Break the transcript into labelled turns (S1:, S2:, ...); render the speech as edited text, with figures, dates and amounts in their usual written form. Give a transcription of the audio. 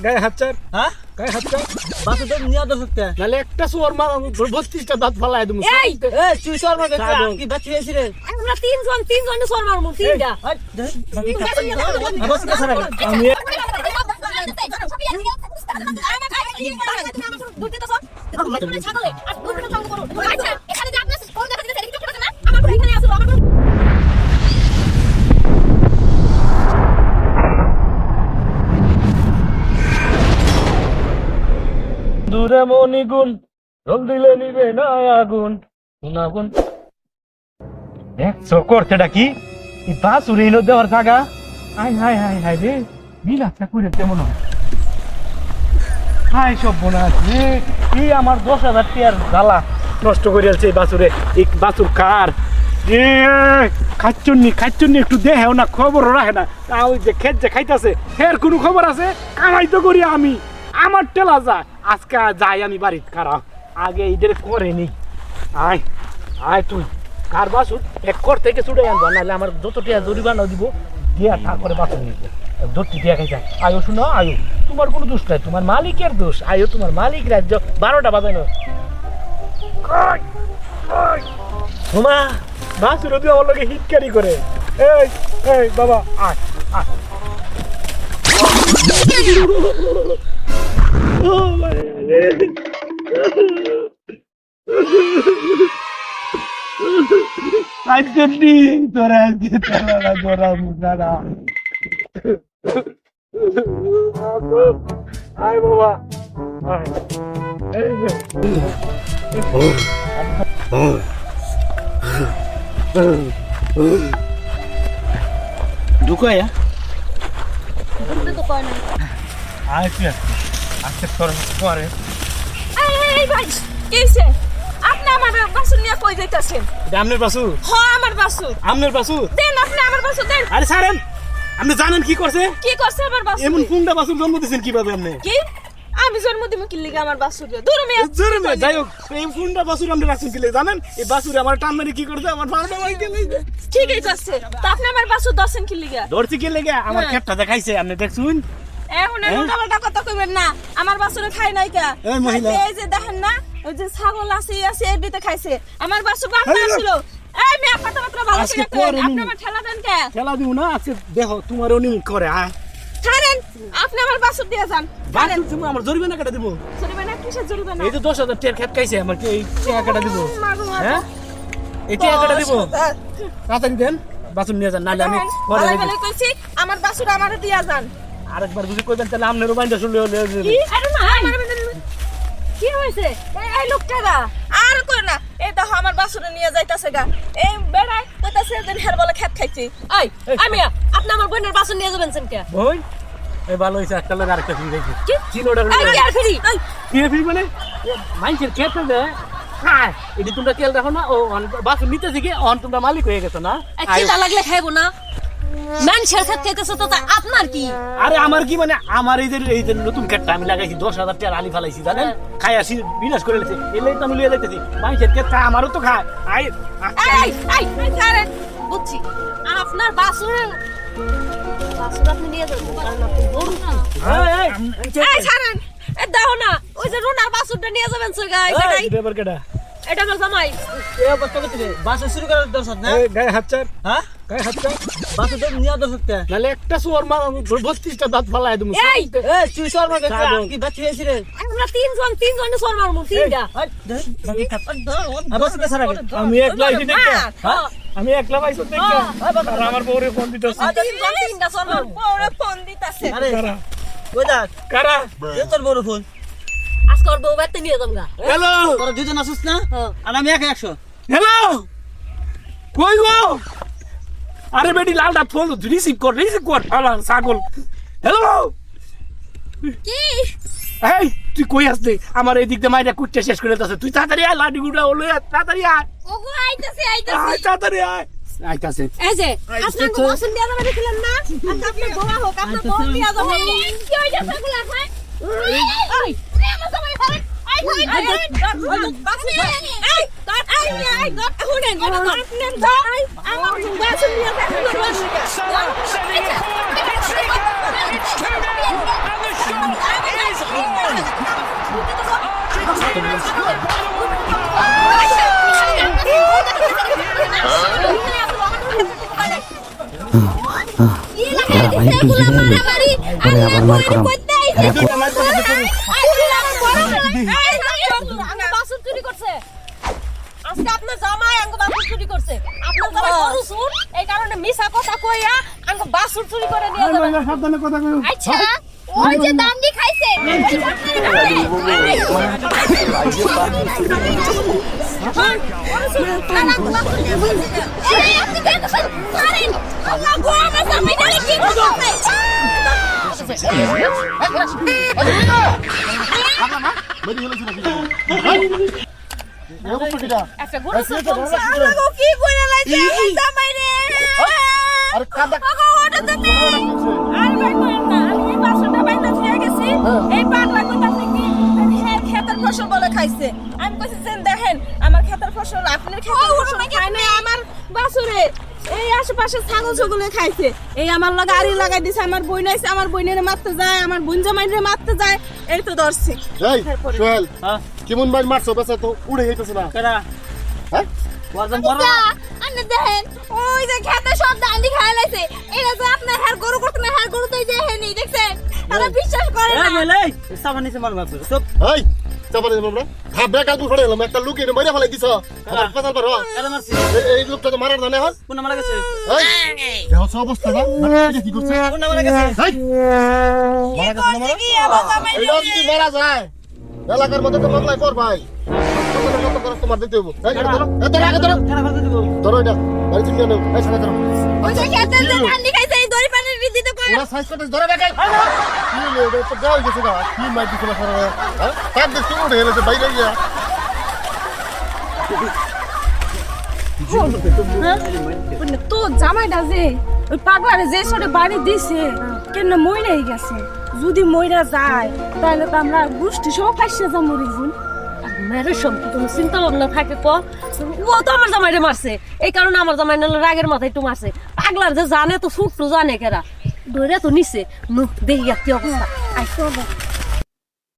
S1: গায়ে হাত চার
S2: হ্যাঁ
S1: গায়ে হাত চার
S2: বাসু তো নিয়ে দো সত্যি
S1: নালে একটা সোর মার 32টা দাঁত ফালাই দেবো
S3: এই
S2: তুই সর মার কি বাচ্চা হয়েছি রে
S3: আমরা তিনজন সর মারমু তিনটা
S2: বাস কে সারা আমি
S3: দুটি তো সব ছাগলে আর দুটো চাউল করো আচ্ছা এখানে যে আপনি ফোন দেখা দিতে দেখতে পাচ্ছেন না আমার পুরো এখানে আসলো আমার
S1: দূরে মনিগুণ রোল দিলে নিবে না আগুন আগুন দেখছো করতেটা কি এই বাসুর এলো দেওয়ার জায়গা আই হাই হাই হাই রে বিলাসটা করে কেমন হাই সব বোনা আছে এই আমার 10,000 টাকার জ্বালা নষ্ট করে আছে এই বাসুরে এই বাসুর কার এ খাচ্চুন্নি একটু দেহেও না খবরও রাখে না ওই যে খেত যে খাইতেছে এর কোনো খবর আছে কামাই তো করি আমি আমার টেলা যা আজকে যাই আমি বাড়িতে খারাপ আগে এদের করে নি আয় আয় তুই কার বাসুর এক কর থেকে ছুটে আনবো নাহলে আমার যত টিয়া জরিমানা দিব দিয়া ঠা করে বাসুর নিব ধরতে টিয়া খাইছে আয়ো শুনো আয়ো তোমার কোনো দোষ নাই তোমার মালিকের দোষ আয়ো তোমার মালিক রাজ্য 12টা বাজানো তোমা বাসুর দিয়ে আমার লোকে হিটকারি করে এই এই বাবা আয় আয় তোরা তোরা মুখারা আয় বাবা ঢুকায়া
S3: তো কয় না
S1: আয় তুই আজকে তোর পরে
S3: এই ভাই কিছে আপনি আমার বাসু নিয়ে কই যাইতাছেন
S1: এটা আমনের বাসু
S3: হ্যাঁ আমার বাসু
S1: আমনের বাসু
S3: দেন আপনি আমার বাসু দেন
S1: আরে ছাড়েন আপনি জানেন কি করছে
S3: আমার বাসু
S1: এমন ফুংডা বাসুর জন্ম দিয়েছেন কিভাবে আপনি
S3: কি আমি জন্ম দিব কি লিগা আমার বাসু দূর মে
S1: জোরে মে যাই হোক এই ফুংডা বাসুর আমরা রাখছেন কি জানেন এই বাসুরে আমার টান মেরে কি করছে আমার ফাউন্ডা মাই গেলে
S3: ঠিকই করছে তা আপনি আমার বাসু দছেন কি লিগা
S1: ধরছি কি লেগে আমার খেপটা দেখাইছে আপনি দেখছুন
S3: এখন উল্টা কথা কইবেন না আমার বাসুরে খাই নাই কা
S1: এই মহিলা।
S3: এই যে দেখেন না ওই যে ছাগল আছে এদিকে খাইছে আমার বাসু বাপ না ছিল এই মে কথা মাত্র ভালো
S1: আজকে
S3: করে করেন
S1: করেনি।
S3: আপনি আমার ঠেলা দেন কে
S1: খেলা দিব না আজকে দেখো তোমার উনি করে আয়
S3: ছাড়েন আপনি আমার বাসু দিয়ে যান
S1: বাসু তুমি আমার জরিমানা কাটা দিব
S3: জরিমানা কিসের জরিমানা
S1: এই যে 10,000 টাকার খেত খাইছে আমার কি এই টাকা কাটা দিব
S3: মাগো
S1: হ্যাঁ এই টাকা কাটা দিব তাড়াতাড়ি দেন বাসু নিয়ে যান নালে আমি পরে
S3: ভালো
S1: দিব।
S3: ভালো কইছি আমার বাসুর আমারে দিয়া যান
S1: আরেকবার বুঝি কইবেন তাহলে আমনেরও বাইন্দা শুনলে
S3: কি আরে না কি হইছে এই লোকটারা আর কই না এই দেখো আমার বাসুরে নিয়ে যাইতাছে গা এই বেড়াই কইতাছে দিন হের বলে খেত খাইছি এই আমি আপনি আমার বোনের বাসুর নিয়ে যাবেন কেন
S1: ওই এই ভালো হইছে একটা লোক আরেকটা ফ্রি দেখি
S3: কি
S1: চিনোডার
S3: এই কি আর ফিরি
S1: কি ফ্রি মানে মাইন্সের খেতে দে হ্যাঁ এটি তোমরা তেল রাখো না ও বাসু নিতেছে কি অন তোমরা মালিক হয়ে গেছো না
S3: কিটা লাগলে খাইবো না মানুষের খেত খাইতেছে তো তা আপনার কি
S1: আরে আমার কি মানে আমার এই যে নতুন খেতটা আমি লাগাইছি 10,000 টাকার আলি ফালাইছি জানেন খাই আসি বিনাশ করে লেছে এলেই তো আমি লিয়ে যাইতেছি মাইন্সের খেতটা আমারও তো খায় আই
S3: এই ছাড়েন বুঝছি আপনার বাসুর আপনি নিয়ে যাবেন কারণ আপনি গরু না এই ছাড়েন এই দাও না ওই যে রুনার বাসুরটা নিয়ে যাবেন সগা
S1: এই ব্যাপার কেডা
S3: এটা আমার জামাই
S2: এই অবস্থা করতে বাস শুরু করার দরকার না
S1: এই গায়ে হাত চার
S2: হ্যাঁ
S1: গায়ে হাত চার
S2: বাস তো নিয়ে দরকার
S1: নালে একটা সোর মার 32টা দাঁত ফালাই দেবো
S3: এই
S2: তুই সর মার কি বাচ্চা হয়েছি রে
S3: আমরা তিনজন সর মারমু তিনটা
S2: বাস কে সারা
S1: আমি একলা আইছি দেখতে
S3: হ্যাঁ
S1: আমি একলা আইছি দেখতে আর আমার বউরে ফোন দিতেছি
S3: তিনটা সর মারমু পরে ফোন দিতাছে
S2: আরে
S1: কারা
S2: কই যা
S1: কারা
S2: তোর বড় ফোন
S3: আজকে ওর বউ বাইতে নিয়ে যামগা
S1: হ্যালো
S2: তোরা দুজন আসিস না আর আমি একা 100
S1: হ্যালো কই গো আরে বেটি লালটা ফোন রিসিভ কর আলা ছাগল হ্যালো
S3: কি
S1: এই তুই কই আসতে আমার এই দিক দিয়ে মাইরা কুটতে শেষ করে দিতেছে তুই তাড়াতাড়ি আয় লাডি গুড়া হলো তাড়াতাড়ি আয়
S3: ওগো আইতাছে
S1: আয় তাড়াতাড়ি আয় আইতাছে
S3: এই যে আপনার বউ আসেন দিয়া যাবে দেখিলেন না আর আপনার বউ হোক আপনার বউ দিয়া যাবে কি হইছে ছাগল আছে এই আমার জামাই খারাপ আই বাসু এই দট এই দট হুনেন আপনার ভাই আমার বাসু নিয়ে যাবে
S4: আরে আবার মার করাম
S3: বাসন চুরি করছে আজকে আপনার জামাই আঙ্গ বাসন চুরি করছে আপনার জামাই গরু চুর এই কারণে মিছা কথা কইয়া আঙ্গ বাসন চুরি করে নিয়ে যাবে
S1: সাবধানে কথা কই
S3: আচ্ছা ওই যে দান্ডি খাইছে একটা গরু কি করে লাইছে জামাই রে
S1: আর কাদা
S3: ওটা তুমি আর ভাই কইন না আমি এই বাসনটা বাইন্দা থিয়া গেছি এই পাগলা কইতাছে কি ক্ষেতের ফসল বলে খাইছে আমি কইছি যে দেখেন আমার ক্ষেতের ফসল আপনার ক্ষেতের ফসল খায় না আমার বাসুরে এই আশেপাশে ছাগল ছাগলে খাইছে এই আমার লাগা আড়ি লাগাই দিছে আমার বই নাইছে আমার বইনের মারতে যায় আমার বোন জামাইরে মারতে যায় এই তো ধরছে
S5: এই সোহেল
S2: হ্যাঁ
S5: কেমন ভাই মারছো বেসা তো উড়ে যাইতেছে না
S2: কেডা
S5: হ্যাঁ
S2: ওয়াজন বড়
S3: আপনি দেখেন ওই যে খেতে সব দান্ডি খায় লাইছে এটা যে আপনার হার গরু করতে না হার গরু তো এই যে হেনি দেখছেন তারা বিশ্বাস করে
S2: এই
S3: না
S2: মেলে সাবান নিছে মার বাপ সব
S5: এই চাপারে আমরা হ্যাঁ বেকা দু ফড়ে এলাম একটা লুকিয়ে মাইরা ফেলাই দিছ আমার পাতাল পারো
S2: কেডা মারছি
S5: এই লোকটা তো মারার জানে হন
S2: কোন মারা গেছে
S5: এই দেহ অবস্থা না মানে কি করছে
S2: কোন মারা গেছে
S5: এই মারা গেছে না মারা
S3: কি আমার জামাই
S5: এই যদি মারা যায় এলাকার মধ্যে তো মামলায় পড় ভাই কত করে তোমার দিতে হবে এই ধরো এত আগে ধরো
S2: কেডা করে দিব
S5: ধরো এটা বাড়ি থেকে নাও এই সাথে ধরো
S3: ওই যে খেতে যে দান্ডি খাইছে এই দড়ি পানির বৃদ্ধি করে
S5: ওরা সাইজ করতে ধরে বেকাই কি লে এটা তো গাও গেছে না কি মাই দিছ না সারা হ্যাঁ তার দেখতে উঠে এলে বাইরে গিয়া
S3: তো জামাইটা যে ওই পাগলারে যে সরে বাড়ি দিছে কেন মইরাই গেছে যদি মইরা যায় তাহলে তো আমরা গোষ্ঠী সব ফাইসে যাবো রিজুন
S6: মেয়ের সব কোনো চিন্তা ভাবনা থাকে ও তো আমার জামাইরে মারছে এই কারণে আমার জামাই নাহলে রাগের মাথায় একটু মারছে পাগলার যে জানে তো ছুট জানে কেরা ধরে তো নিছে দেখি কি অবস্থা
S3: আইসো